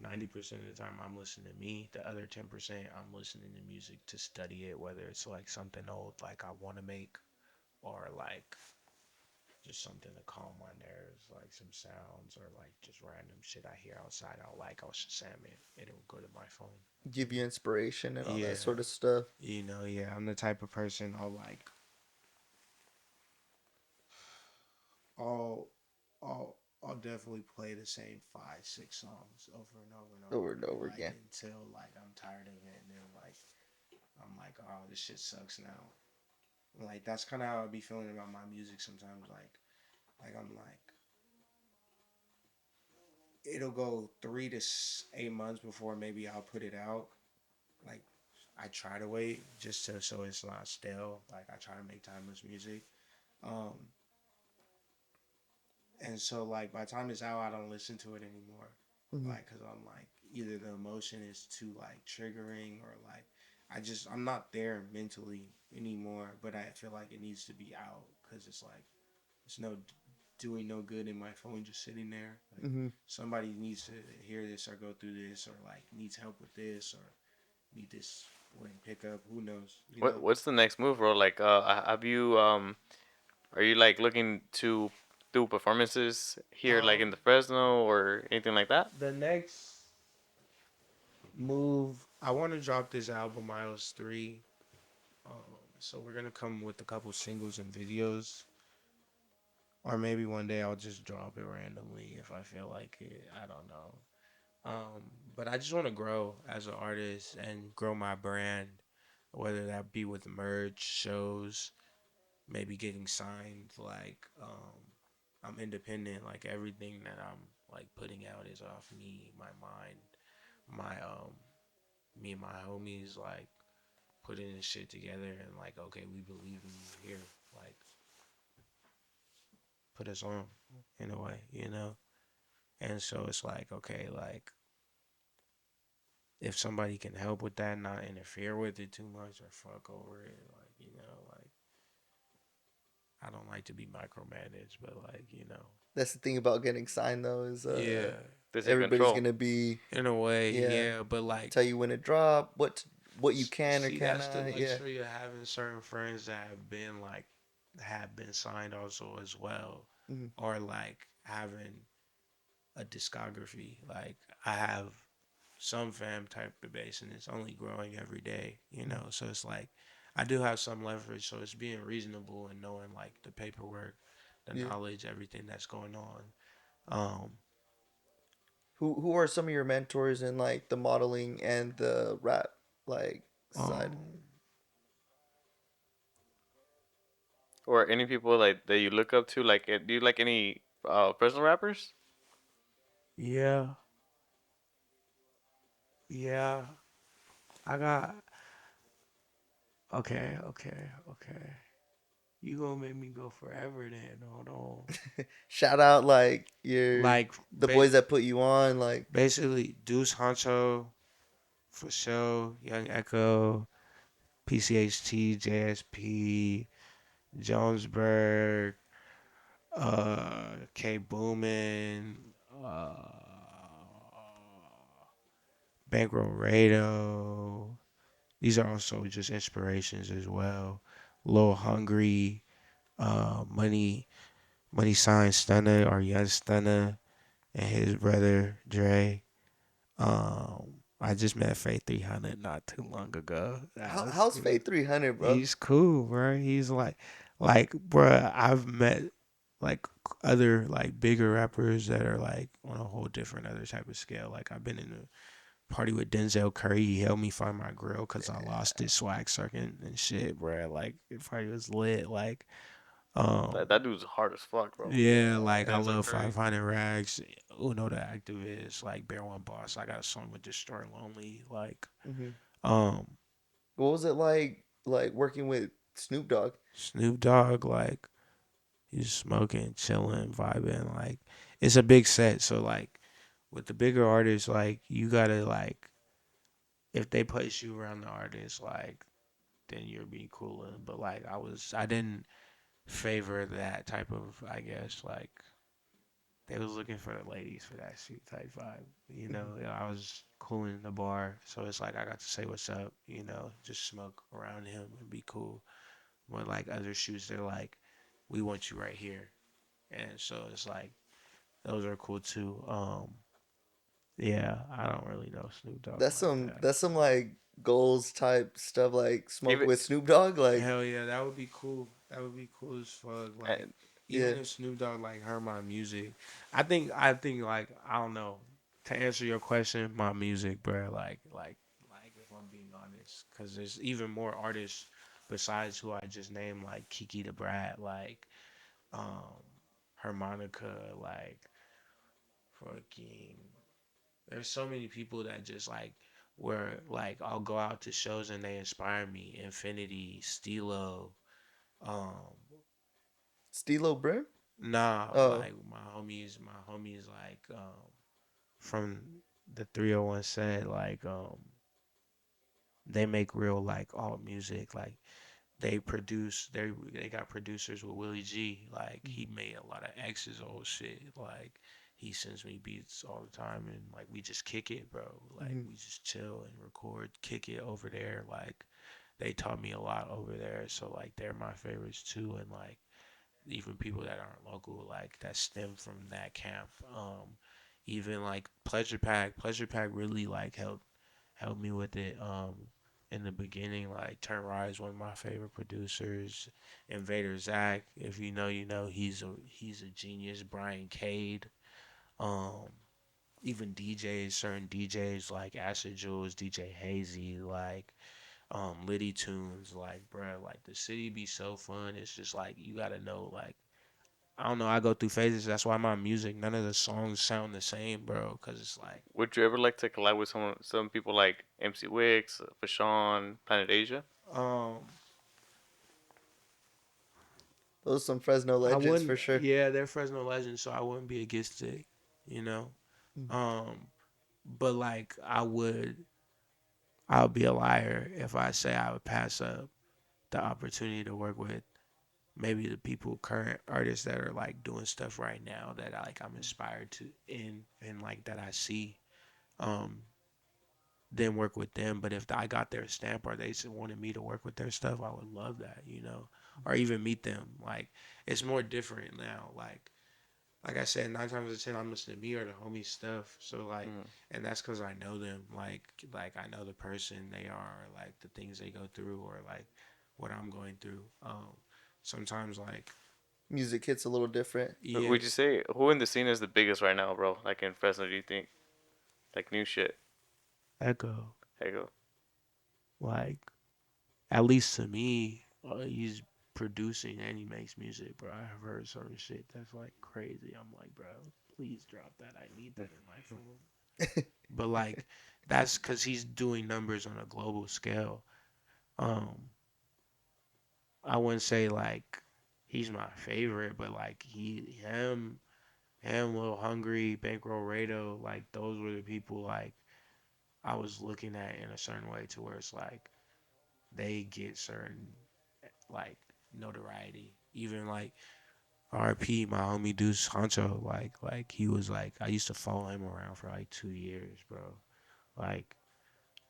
C: 90% of the time I'm listening to me. The other 10% I'm listening to music to study it, whether it's like something old like I want to make or like just something to calm my nerves, like some sounds or like just random shit I hear outside. I'll shazam it. It'll go to my phone.
B: Give you inspiration and all that
C: Yeah,
B: sort of stuff.
C: yeah, I'm the type of person I'll, I'll definitely play the same 5, 6 songs over and over and
B: Over
C: over,
B: and over
C: like
B: again.
C: until like I'm tired of it, and then like I'm like, oh, this shit sucks now. Like that's kind of how I be feeling about my music sometimes. Like I'm like, it'll go 3 to 8 months before maybe I'll put it out. Like I try to wait just to so it's not stale. Like I try to make timeless music. Um, and so like by the time it's out, I don't listen to it anymore.
B: Hmm.
C: Like, cause I'm like either the emotion is too like triggering or like I'm not there mentally anymore. But I feel like it needs to be out because it's like it's no doing no good in my phone just sitting there. Like
B: Hmm.
C: somebody needs to hear this or go through this or like needs help with this or need this when pick up. Who knows? You know?
D: What's the next move, bro? Like, have you are you like looking to do performances here, like
C: Um,
D: in the Fresno or anything like that?
C: the next move, I want to drop this album, Bx3hree. Um, so we're gonna come with a couple singles and videos, or maybe one day I'll just drop it randomly if I feel like it. I don't know. But I just want to grow as an artist and grow my brand, whether that be with merch, shows, maybe getting signed. Like, I'm independent. Like everything that I'm like putting out is off me, my mind, my me and my homies like putting this shit together and like, okay, we believe in you here. Like, put us on in a way, you know. And so it's like, okay, like if somebody can help with that, not interfere with it too much or fuck over it, like, you know, like I don't like to be micromanaged, but like, you know.
B: That's the thing about getting signed though is
C: Yeah.
D: They take
B: everybody's
D: control.
B: gonna be,
C: In a way,
B: yeah,
C: yeah. But like
B: tell you when to drop, what you can or
C: see that's the
B: cannot. Yeah.
C: luxury of having certain friends that have been signed also as well.
B: Hmm.
C: Or like having a discography. Like I have some fam type of base and it's only growing every day, you know. So it's like I do have some leverage, so it's being reasonable and knowing like the paperwork, the
B: Yeah.
C: knowledge, everything that's going on. Um,
B: Who are some of your mentors in like the modeling and the rap like side?
C: um,
D: Or any people like that you look up to? Like, do you like any personal rappers?
C: yeah, yeah. I got okay. You gonna make me go forever then? Hold on.
B: Shout out like your
C: Like
B: the boys that put you on like.
C: basically, Deuce Honcho for sure. Young Echo, PCHT, JSP, Jonesburg, K Boomin, uh, Bankroll Rado. These are also just inspirations as well. Lil Hungry, Money Sign Stunner or Young Stunner, and his brother Dre. I just met Faith 300 not too long ago.
B: How's Fate 300, bro?
C: He's cool, bro. He's like, bro. I've met like other like bigger rappers that are like on a whole different other type of scale. Like I've been in a party with Denzel Curry. He helped me find my grill because I lost his swag circuit and shit, bro. Like it probably was lit. Like, um,
D: That dude's hard as fuck, bro.
C: yeah, like I
D: Denzel
C: love
D: Curry.
C: 500 Rags. Uno the Activist, like Bear One Boss. I got a song with Destroy Lonely. Like,
B: Hmm.
C: um,
B: What was it like working with Snoop Dogg?
C: Snoop Dogg, like he's smoking, chilling, vibing. Like it's a big set, so like with the bigger artists, like you gotta like if they place you around the artist, like then you're being cooler. But like I didn't favor that type of, I guess like they was looking for the ladies for that shit type vibe. You know,
B: Hmm.
C: I was cooling in the bar, so it's like I got to say what's up. You know, just smoke around him and be cool. But like other shoots, they're like, we want you right here. and so it's like those are cool too. Yeah, I don't really know Snoop Dogg like that.
B: That's some like goals type stuff, like smoke
D: Even
B: with Snoop Dogg. Like,
C: Hell yeah, that would be cool. That would be cool as fuck. Like
D: and
B: yeah,
C: even if Snoop Dogg like heard my music, I think like I don't know. To answer your question, my music, bro. Like if I'm being honest, because there's even more artists besides who I just named, like Kiki the Brat, like um harmonica, like fucking. There's so many people that just like where like I'll go out to shows and they inspire me. Infinity, Stilo, um,
B: Stilo Brim.
C: nah,
B: Oh,
C: like my homies like from the 301 said like they make real like alt music like they got producers with Willie G. Like he made a lot of X's old shit. Like he sends me beats all the time and like we just kick it, bro. Like
B: mhm.
C: we just chill and record, kick it over there. Like they taught me a lot over there. So like they're my favorites too and like even people that aren't local like that stem from that camp. Even like Pleasure Pack really like helped me with it. In the beginning, like Turn Rise, one of my favorite producers. Invader Zach, if you know, you know, he's a genius. Brian Cade, um, even DJs, certain DJs like Acid Jules, DJ Hazy, like Liddy Tunes, like bruh, like the city be so fun. It's just like you gotta know, like I don't know, I go through phases. That's why my music, none of the songs sound the same, bro. Cause it's like
D: would you ever like to collab with some people like MC Wix, Fashawn, Planet Asia?
C: um
B: Those are some Fresno
C: I
B: legends
C: wouldn't.
B: for sure.
C: Yeah, they're Fresno legends, so I wouldn't be against it. You know,
B: Mm.
C: um, but like I'll be a liar if I say I would pass up the opportunity to work with maybe the people, current artists that are like doing stuff right now that like I'm inspired to in and like that I see. Um, then work with them. But if I got their stamp or they wanted me to work with their stuff, I would love that. You know, or even meet them. Like it's more different now. Like I said, 9 times out of 10, I'm listening to me or the homie stuff. So like,
D: Mm.
C: and that's because I know them. Like I know the person they are, or like the things they go through, or like what I'm going through. Sometimes like
B: Music hits a little different.
C: yeah,
D: Would you say who in the scene is the biggest right now, bro? Like in Fresno, do you think? Like new shit.
C: Echo.
D: There you go.
C: Like at least to me, he's producing and he makes music, bro. I've heard certain shit that's like crazy. I'm like, bro, please drop that. I need that in my phone. But like, that's because he's doing numbers on a global scale. Um, I wouldn't say like he's my favorite, but like him, Lil Hungry, Bankroll Rado, like those were the people like I was looking at in a certain way to where it's like they get certain like notoriety. Even like RP, my homie Deuce Honcho, like he was like I used to follow him around for like 2 years, bro. Like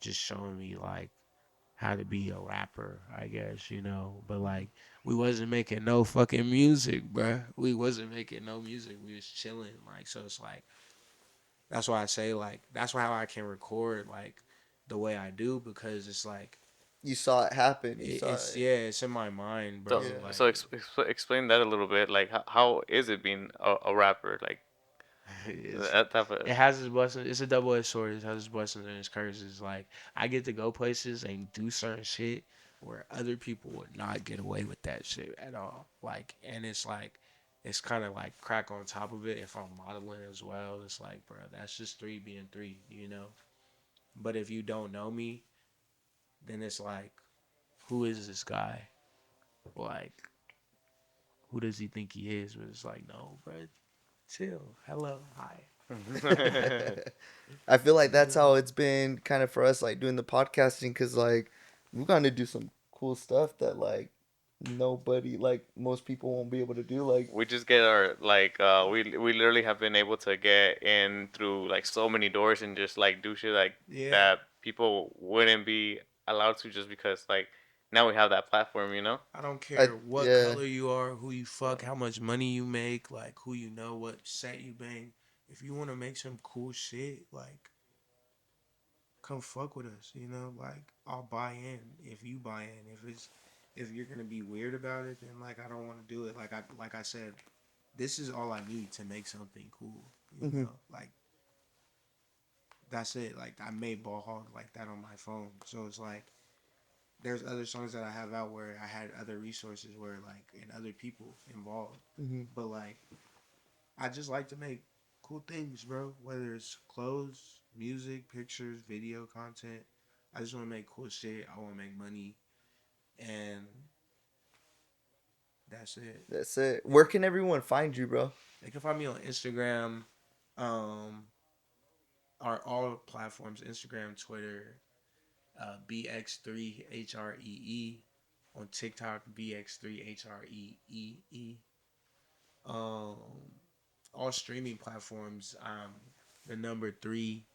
C: just showing me like how to be a rapper, I guess, you know. But like we wasn't making no fucking music, bro. We wasn't making no music. We was chilling, like so. It's like that's why I say like that's why I can record like the way I do because it's like
B: You saw it happen. You saw
C: it's
B: it.
C: yeah, it's in my mind,
D: So
C: bro.
B: Yeah.
C: Like
D: so explain that a little bit. Like how is it being a rapper? Like
C: it's
D: that type of.
C: it has its blessings. It's a double edged sword. It has its blessings and its curses. Like I get to go places and do certain shit where other people would not get away with that shit at all. Like and it's like it's kind of like crack on top of it. If I'm modeling as well, it's like, bro, that's just three being three, you know. But if you don't know me, then it's like, who is this guy? Like, who does he think he is? But it's like, no, bro, chill. Hello, hi.
B: I feel like
C: You
B: that's
C: know.
B: how it's been kind of for us, like doing the podcasting, because like we're gonna do some cool stuff that like nobody, like most people won't be able to do. Like,
D: We just get our like we literally have been able to get in through like so many doors and just like do shit like
C: Yeah.
D: that people wouldn't be allowed to just because like now we have that platform, you know.
C: I don't care what
B: Yeah.
C: color you are, who you fuck, how much money you make, like who you know, what set you bang. If you want to make some cool shit, like come fuck with us, you know? Like I'll buy in if you buy in. If you're gonna be weird about it, then like I don't want to do it. Like I said, this is all I need to make something cool. You
B: Hmm.
C: know, like that's it. Like I made Ball Hog like that on my phone, so it's like there's other songs that I have out where I had other resources where like and other people involved,
B: Hmm.
C: but like I just like to make cool things, bro. Whether it's clothes, music, pictures, video content. I just want to make cool shit. I want to make money, and that's it.
B: That's it. Where can everyone find you, bro?
C: They can find me on Instagram, um, or all platforms: Instagram, Twitter, Bx3hree, on TikTok, Bx3hree. Um, all streaming platforms. The number three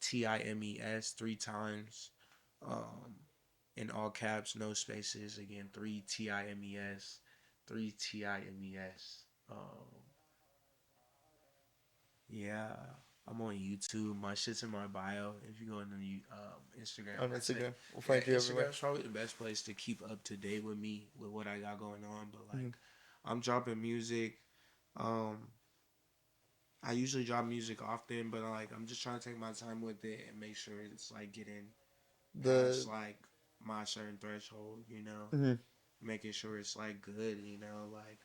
C: TIMES 3 times. Um, in all caps, no spaces. Again, three TIMES, three TIMES. Yeah, I'm on YouTube. My shit's in my bio. If you go on the Instagram,
B: On
C: I'd say,
B: Instagram. We'll
C: yeah,
B: find you everywhere.
C: Instagram's probably the best place to keep up to date with me with what I got going on. But
B: Mhm.
C: like, I'm dropping music. Um, I usually drop music often, but like, I'm just trying to take my time with it and make sure it's like getting
B: The
C: past like my certain threshold. You know,
B: Mhm.
C: making sure it's like good. You know, like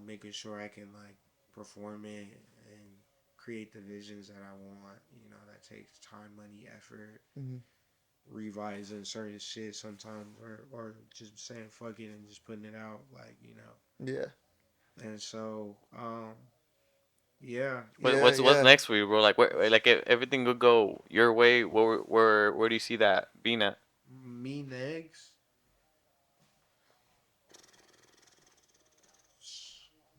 C: making sure I can like perform it and create the visions that I want. You know, that takes time, money, effort,
B: Mhm.
C: revising certain shit sometimes, or just saying fuck it and just putting it out, like you know.
B: Yeah.
C: And so, yeah,
D: What,
B: Yeah,
D: what's
B: yeah.
D: next for you, bro? Like, like if everything could go your way, where do you see that being at?
C: me next.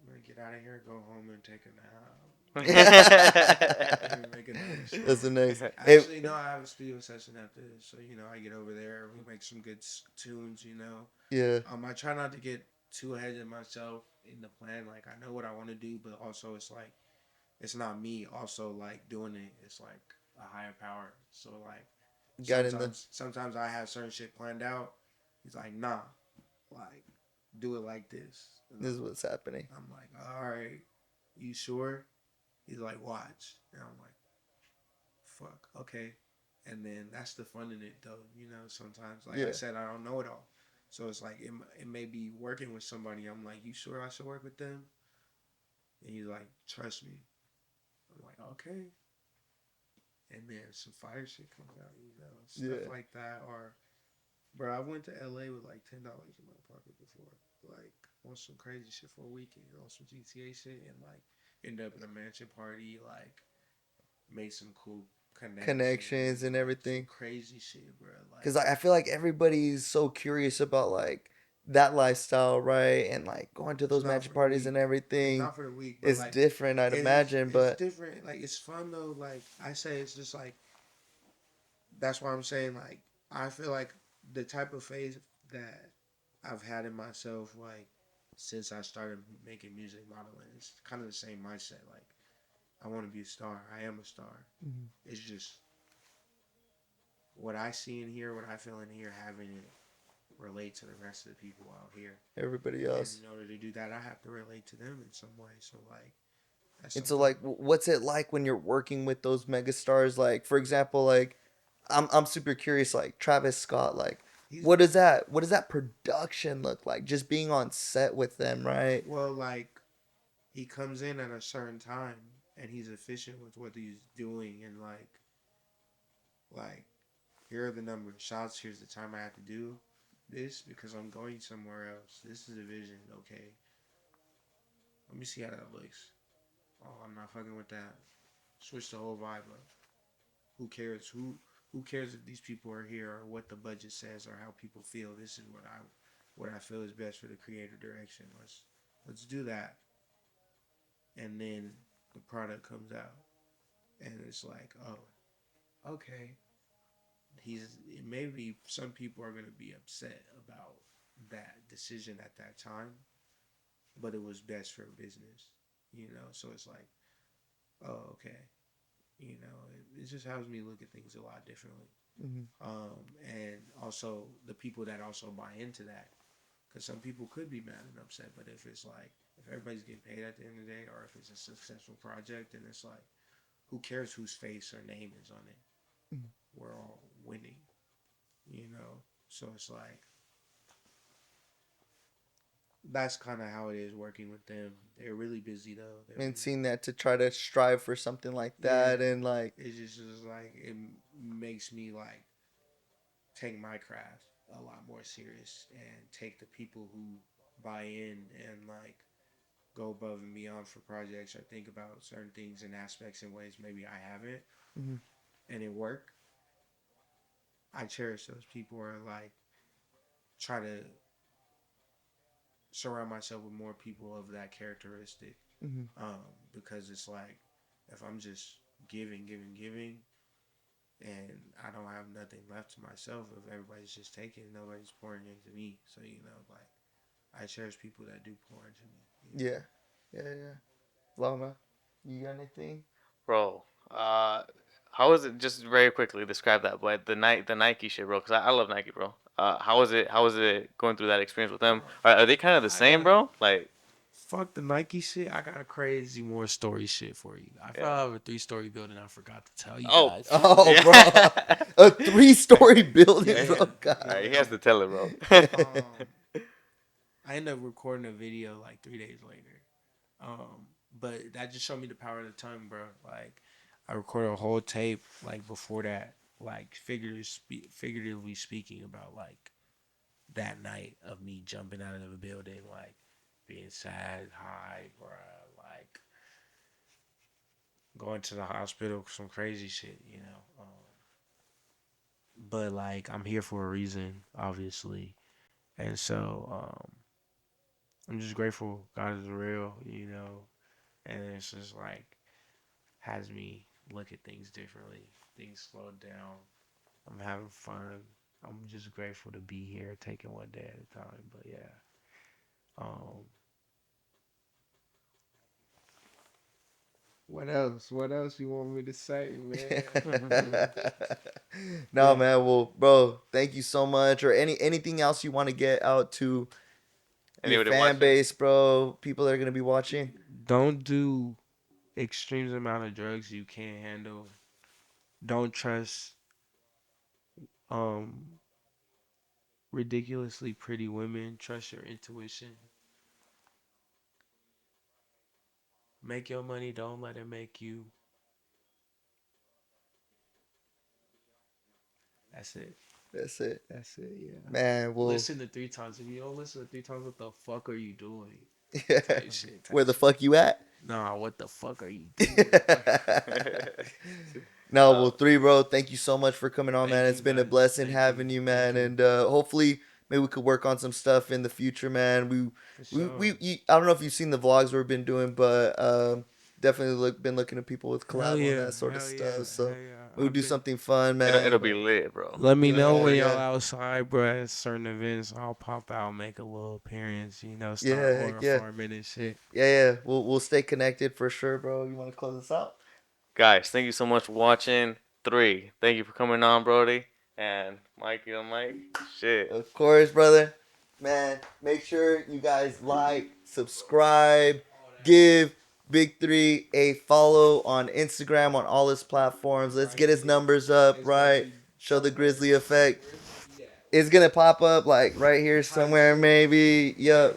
C: I'm gonna get out of here, go home, and take a nap. Maybe make another
B: That's the
C: song.
B: next. Hey,
C: Actually, no, I have a studio session after this, so you know I get over there, we make some good tunes. You know,
B: yeah.
C: I try not to get too ahead of myself in the plan. Like I know what I want to do, but also it's like it's not me. Also, like doing it, it's like a higher power. So like
B: Got in the.
C: sometimes I have certain shit planned out. He's like, nah, like do it like this, and
B: This is what's happening.
C: I'm like, all right, you sure? He's like, watch, and I'm like, fuck, okay. And then that's the fun in it, though. You know, sometimes, like I
B: Yeah.
C: said, I don't know it all. So it's like it may be working with somebody. I'm like, you sure I should work with them? And he's like, trust me. I'm like, okay. And then some fire shit comes out, you know, stuff
B: Yeah.
C: like that. Or, bro, I went to LA with like $10 in my pocket before, like on some crazy shit for a weekend, on some GTA shit, and like end up in a mansion party, like made some cool
B: Connections
C: connections,
B: and
C: like some
B: everything.
C: crazy shit, bro. Like
B: Because I feel like everybody's so curious about like that lifestyle, right? And like going to
C: it's
B: those
C: not
B: match
C: for the
B: parties and
C: week. It's
B: everything
C: not for the week, but
B: is
C: like
B: different, I'd imagine.
C: it's
B: But
C: different. Like it's fun though. Like I say, it's just like that's why I'm saying like I feel like the type of phase that I've had in myself like since I started making music modeling, it's kind of the same mindset. Like I want to be a star. I am a star.
B: Mhm.
C: It's just what I see in here, what I feel in here, having it relate to the rest of the people out here.
B: everybody
C: And
B: else.
C: in order to do that, I have to relate to them in some way. So like that's
B: And so
C: something.
B: like what's it like when you're working with those megastars? Like for example, like I'm super curious, like Travis Scott, like
C: He's
B: what does that production look like? Just being on set with them, right?
C: well, like he comes in at a certain time and he's efficient with what he's doing and like here are the number of shots. Here's the time I have to do this because I'm going somewhere else. This is a vision. Okay, let me see how that looks. Oh, I'm not fucking with that. Switch the whole vibe up. Who cares? Who cares if these people are here or what the budget says or how people feel? This is what I feel is best for the creative direction. Let's do that. And then the product comes out and it's like, oh, okay. maybe some people are gonna be upset about that decision at that time, but it was best for business, you know. So it's like, oh, okay, you know, it just helps me look at things a lot differently. And also the people that also buy into that, because some people could be mad and upset, but if it's like if everybody's getting paid at the end of the day, or if it's a successful project, then it's like, who cares whose face or name is on it? We're all winning, you know. So it's like that's kind of how it is working with them. They're really busy though.
B: And seeing that to try to strive for something like that,
C: Yeah.
B: and like
C: It's just like it makes me like take my craft a lot more serious and take the people who buy in and like go above and beyond for projects or think about certain things and aspects in ways maybe I haven't, and it work. I cherish those people, or like try to surround myself with more people of that characteristic. Because it's like if I'm just giving, and I don't have nothing left to myself, if everybody's just taking, nobody's pouring into me. So you know, like I cherish people that do pour into me. You know?
B: yeah. Lama, you got anything?
D: Bro, how was it? Just very quickly describe that, but the Nike shit, bro. Cause I love Nike, bro. How was it? How was it going through that experience with them? Are they kind of the
C: I
D: same,
C: got
D: bro? Like,
C: fuck the Nike shit. I got a crazy more story shit for you. I
D: yeah.
C: have a 3-story building. I forgot to tell you
D: Oh,
C: guys.
B: Oh,
D: yeah.
B: bro, a 3-story building,
C: Yeah,
B: bro.
D: All
B: God.
D: right, he has to tell it, bro.
C: I ended up recording a video like 3 days later. But that just showed me the power of the tongue, bro. Like, I recorded a whole tape like before that, like figuratively speaking about like that night of me jumping out of the building, like being sad, high, bro, like going to the hospital, some crazy shit, you know. But like I'm here for a reason, obviously, and so I'm just grateful God is real, you know, and it's just like has me look at things differently. Things slowed down. I'm having fun. I'm just grateful to be here, taking one day at a time. But yeah, um, what else? What else you want me to say, man?
B: No, man. Well, bro, thank you so much. Or anything else you want to get out to your
D: Anybody
B: fan
D: watching?
B: base, bro? People that are gonna be watching.
C: Don't do extreme amount of drugs you can't handle. Don't trust um ridiculously pretty women. Trust your intuition. Make your money. Don't let it make you. That's it.
B: That's it,
C: That's it. Yeah.
B: man. Well,
C: Listen to 3 times. If you don't listen to 3 times, what the fuck are you doing?
B: yeah.
C: Type shit.
B: Where
C: Type
B: the
C: shit.
B: fuck you at?
C: Nah, what the fuck are you doing?
B: No, well, 3, bro. Thank you so much for coming on,
C: Thank
B: man. It's
C: you,
B: been a
C: guys.
B: blessing
C: Thank
B: having you,
C: Thank
B: man.
C: you.
B: And hopefully, maybe we could work on some stuff in the future, man.
C: For sure.
B: I don't know if you've seen the vlogs we've been doing, but definitely been looking at people with
C: Hell
B: collab on
C: yeah.
B: that sort of
C: Hell yeah.
B: stuff. So
C: Hell yeah.
B: we'll
C: I've
B: do
C: been.
B: something fun,
D: It'll
B: man.
D: be lit, bro.
C: Let me know
B: Yeah,
C: when y'all
B: yeah,
C: outside, bro. At certain events, I'll pop out, make a little appearance. You know, start
B: yeah, heck
C: order
B: yeah,
C: farming and shit.
B: yeah. We'll stay connected for sure, bro. You want to close us out?
D: Guys, thank you so much for watching. 3, thank you for coming on, Brody. And Mike, you know Mike? Shit.
B: Of course, brother. Man, make sure you guys like, subscribe, give Big3 a follow on Instagram, on all his platforms. Let's get his numbers up, right? Show the Grizzly effect. It's gonna pop up like right here somewhere, maybe. Yup.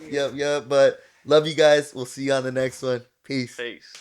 B: But love you guys. We'll see you on the next one. Peace.
D: Peace.